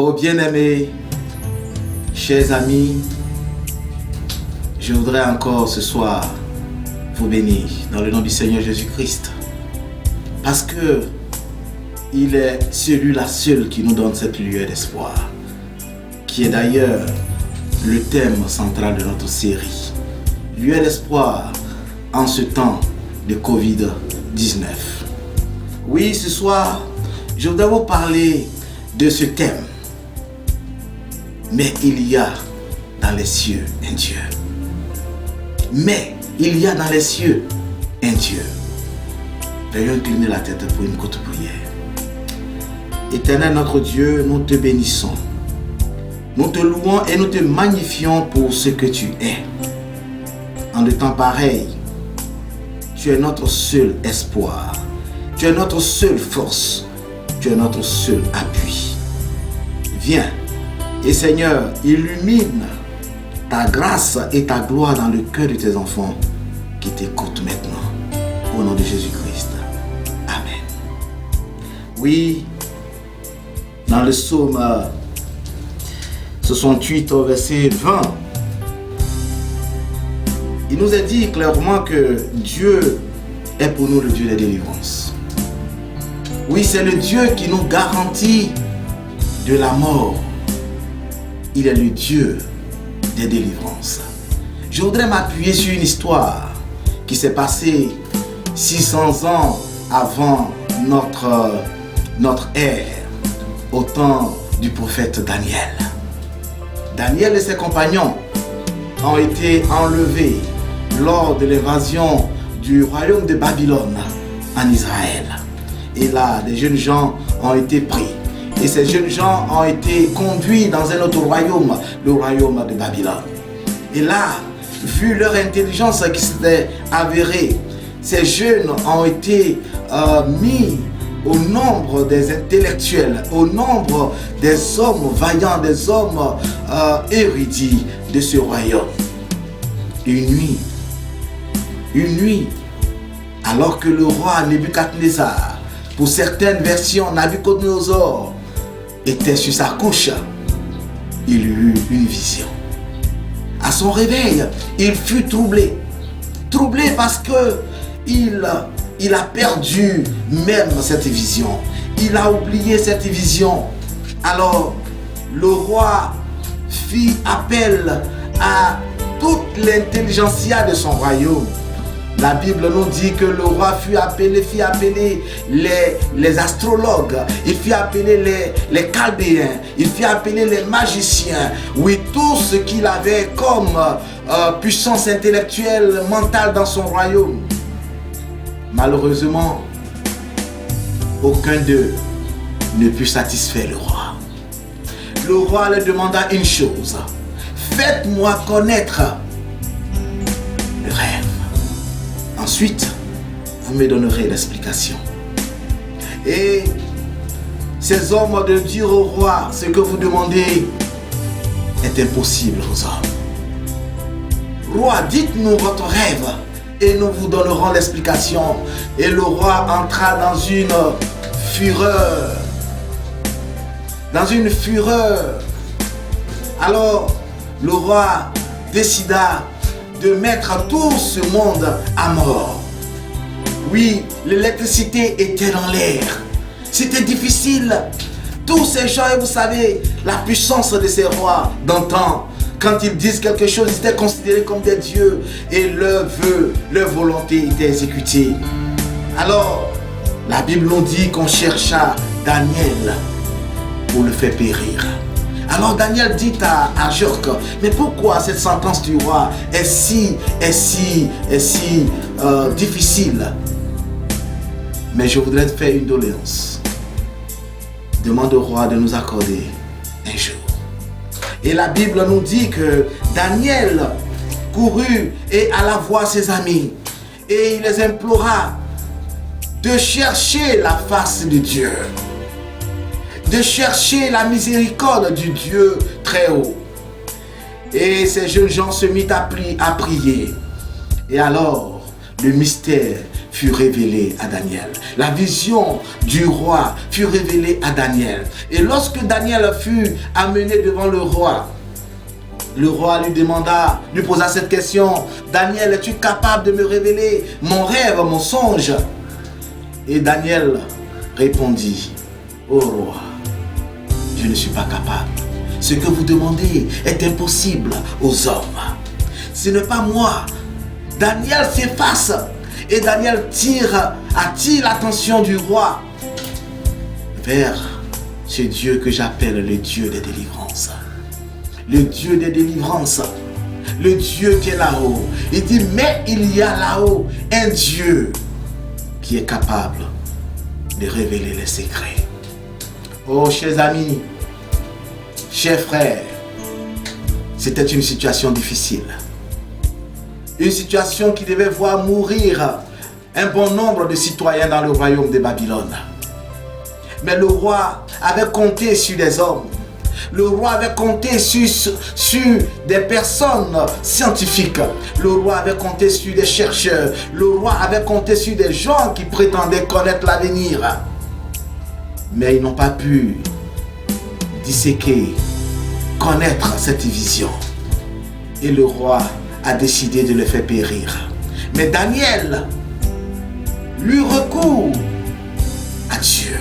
Oh bien-aimés, chers amis, je voudrais encore ce soir vous bénir dans le nom du Seigneur Jésus-Christ. Parce que il est celui-là seul qui nous donne cette lueur d'espoir, qui est d'ailleurs le thème central de notre série. Lueur d'espoir en ce temps de Covid-19. Oui, ce soir, je voudrais vous parler de ce thème. Mais il y a dans les cieux un Dieu. Mais il y a dans les cieux un Dieu. Veuillons incliner la tête pour une courte prière. Éternel notre Dieu, nous te bénissons. Nous te louons et nous te magnifions pour ce que tu es. En de temps pareils, tu es notre seul espoir. Tu es notre seule force. Tu es notre seul appui. Viens et Seigneur, illumine ta grâce et ta gloire dans le cœur de tes enfants qui t'écoutent maintenant. Au nom de Jésus-Christ. Amen. Oui, dans le psaume 68 au verset 20, il nous est dit clairement que Dieu est pour nous le Dieu des délivrances. Oui, c'est le Dieu qui nous garantit de la mort. Il est le Dieu des délivrances. Je voudrais m'appuyer sur une histoire qui s'est passée 600 ans avant notre ère, au temps du prophète Daniel. Daniel et ses compagnons ont été enlevés lors de l'invasion du royaume de Babylone en Israël. Et là, des jeunes gens ont été pris. Et ces jeunes gens ont été conduits dans un autre royaume, le royaume de Babylone. Et là, vu leur intelligence qui s'était avérée, ces jeunes ont été mis au nombre des intellectuels, au nombre des hommes vaillants, des hommes érudits de ce royaume. Une nuit, alors que le roi Nebuchadnezzar, pour certaines versions, Nabuchodonosor, était sur sa couche, il eut une vision. À son réveil, il fut troublé. Troublé parce que il a perdu même cette vision. Il a oublié cette vision. Alors, le roi fit appel à toute l'intelligentsia de son royaume. La Bible nous dit que le roi fit appeler les astrologues, il fit appeler les chaldéens, il fit appeler les magiciens, oui, tout ce qu'il avait comme puissance intellectuelle, mentale dans son royaume. Malheureusement, aucun d'eux ne put satisfaire le roi. Le roi leur demanda une chose: faites-moi connaître le rêve. Ensuite, vous me donnerez l'explication. Et ces hommes de dire au roi: ce que vous demandez est impossible aux hommes. Roi, dites-nous votre rêve et nous vous donnerons l'explication. Et le roi entra dans une fureur. Alors, le roi décida de mettre tout ce monde à mort. Oui, l'électricité était dans l'air. C'était difficile. Tous ces gens, et vous savez, la puissance de ces rois d'antan, quand ils disent quelque chose, ils étaient considérés comme des dieux et leurs vœux, leur volonté était exécutée. Alors, la Bible nous dit qu'on chercha Daniel pour le faire périr. Alors Daniel dit à Joc: mais pourquoi cette sentence du roi est si difficile? Mais je voudrais te faire une doléance. Demande au roi de nous accorder un jour. Et la Bible nous dit que Daniel courut et alla voir ses amis. Et il les implora de chercher la face de Dieu, de chercher la miséricorde du Dieu très haut. Et ces jeunes gens se mirent à prier. Et alors, le mystère fut révélée à Daniel. La vision du roi fut révélée à Daniel. Et lorsque Daniel fut amené devant le roi lui posa cette question: Daniel, es-tu capable de me révéler mon rêve, mon songe? Et Daniel répondit: Ô roi, je ne suis pas capable. Ce que vous demandez est impossible aux hommes. Ce n'est pas moi. Daniel s'efface et Daniel attire l'attention du roi vers ce Dieu que j'appelle le Dieu des délivrances. Le Dieu des délivrances. Le Dieu qui est là-haut. Il dit: mais il y a là-haut un Dieu qui est capable de révéler les secrets. Oh, chers amis, chers frères, c'était une situation difficile. Une situation qui devait voir mourir un bon nombre de citoyens dans le royaume de Babylone. Mais le roi avait compté sur les hommes. Le roi avait compté sur des personnes scientifiques. Le roi avait compté sur des chercheurs. Le roi avait compté sur des gens qui prétendaient connaître l'avenir. Mais ils n'ont pas pu disséquer, connaître cette vision. Et le roi a décidé de le faire périr. Mais Daniel lui recourt à Dieu.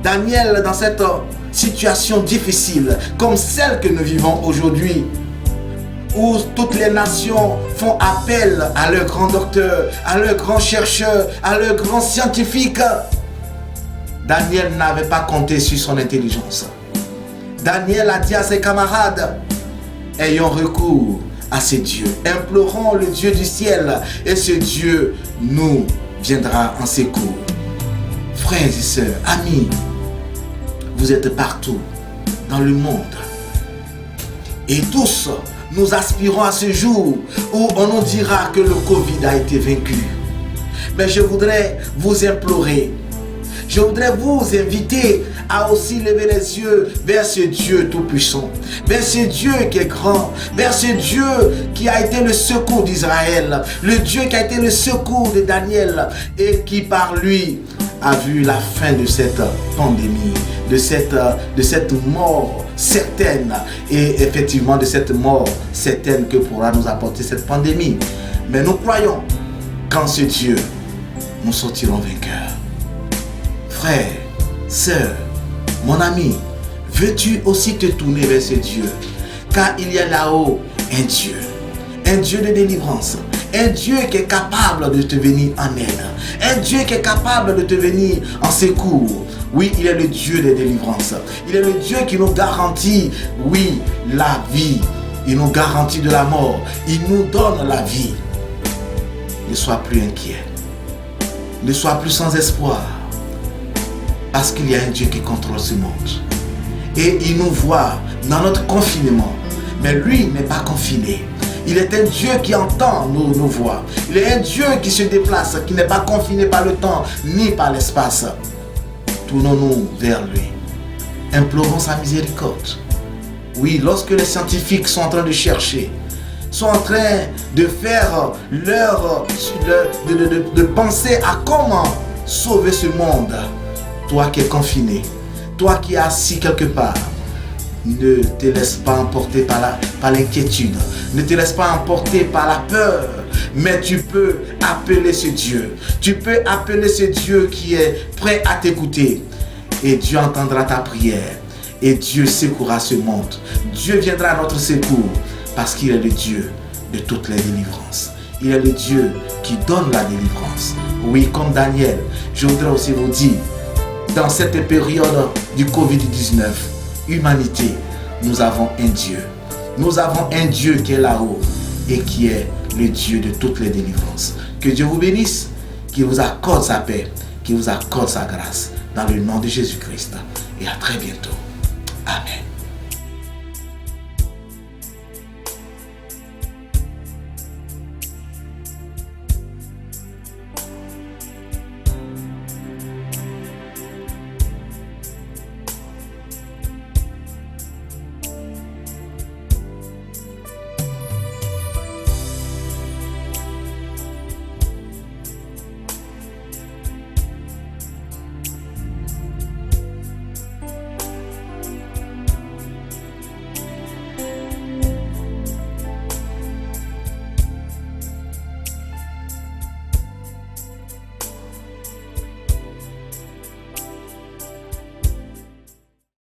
Daniel, dans cette situation difficile comme celle que nous vivons aujourd'hui, où toutes les nations font appel à leurs grands docteurs, à leurs grands chercheurs, à leurs grands scientifiques, Daniel n'avait pas compté sur son intelligence. Daniel a dit à ses camarades: ayons recours à ce Dieu, implorons le Dieu du ciel, et ce Dieu nous viendra en secours. Frères et sœurs, amis, vous êtes partout dans le monde. Et tous, nous aspirons à ce jour où on nous dira que le Covid a été vaincu. Mais je voudrais vous implorer, je voudrais vous inviter à aussi lever les yeux vers ce Dieu tout-puissant, vers ce Dieu qui est grand, vers ce Dieu qui a été le secours d'Israël, le Dieu qui a été le secours de Daniel et qui par lui a vu la fin de cette pandémie, de cette mort certaine, et effectivement de cette mort certaine que pourra nous apporter cette pandémie. Mais nous croyons qu'en ce Dieu, nous sortirons vainqueurs. Frère, sœur, mon ami, veux-tu aussi te tourner vers ce Dieu? Car il y a là-haut un Dieu de délivrance, un Dieu qui est capable de te venir en aide, un Dieu qui est capable de te venir en secours. Oui, il est le Dieu des délivrances. Il est le Dieu qui nous garantit, oui, la vie. Il nous garantit de la mort. Il nous donne la vie. Ne sois plus inquiet. Ne sois plus sans espoir. Parce qu'il y a un Dieu qui contrôle ce monde. Et il nous voit dans notre confinement. Mais lui n'est pas confiné. Il est un Dieu qui entend nos voix. Il est un Dieu qui se déplace, qui n'est pas confiné par le temps ni par l'espace. Tournons-nous vers lui. Implorons sa miséricorde. Oui, lorsque les scientifiques sont en train de chercher, sont en train de faire de penser à comment sauver ce monde, toi qui es confiné, toi qui es assis quelque part, ne te laisse pas emporter par l'inquiétude. Ne te laisse pas emporter par la peur. Mais tu peux appeler ce Dieu. Tu peux appeler ce Dieu qui est prêt à t'écouter. Et Dieu entendra ta prière. Et Dieu secourra ce monde. Dieu viendra à notre secours. Parce qu'il est le Dieu de toutes les délivrances. Il est le Dieu qui donne la délivrance. Oui, comme Daniel, je voudrais aussi vous dire, dans cette période du Covid-19, humanité, nous avons un Dieu. Nous avons un Dieu qui est là-haut et qui est le Dieu de toutes les délivrances. Que Dieu vous bénisse, qu'il vous accorde sa paix, qu'il vous accorde sa grâce. Dans le nom de Jésus-Christ. Et à très bientôt.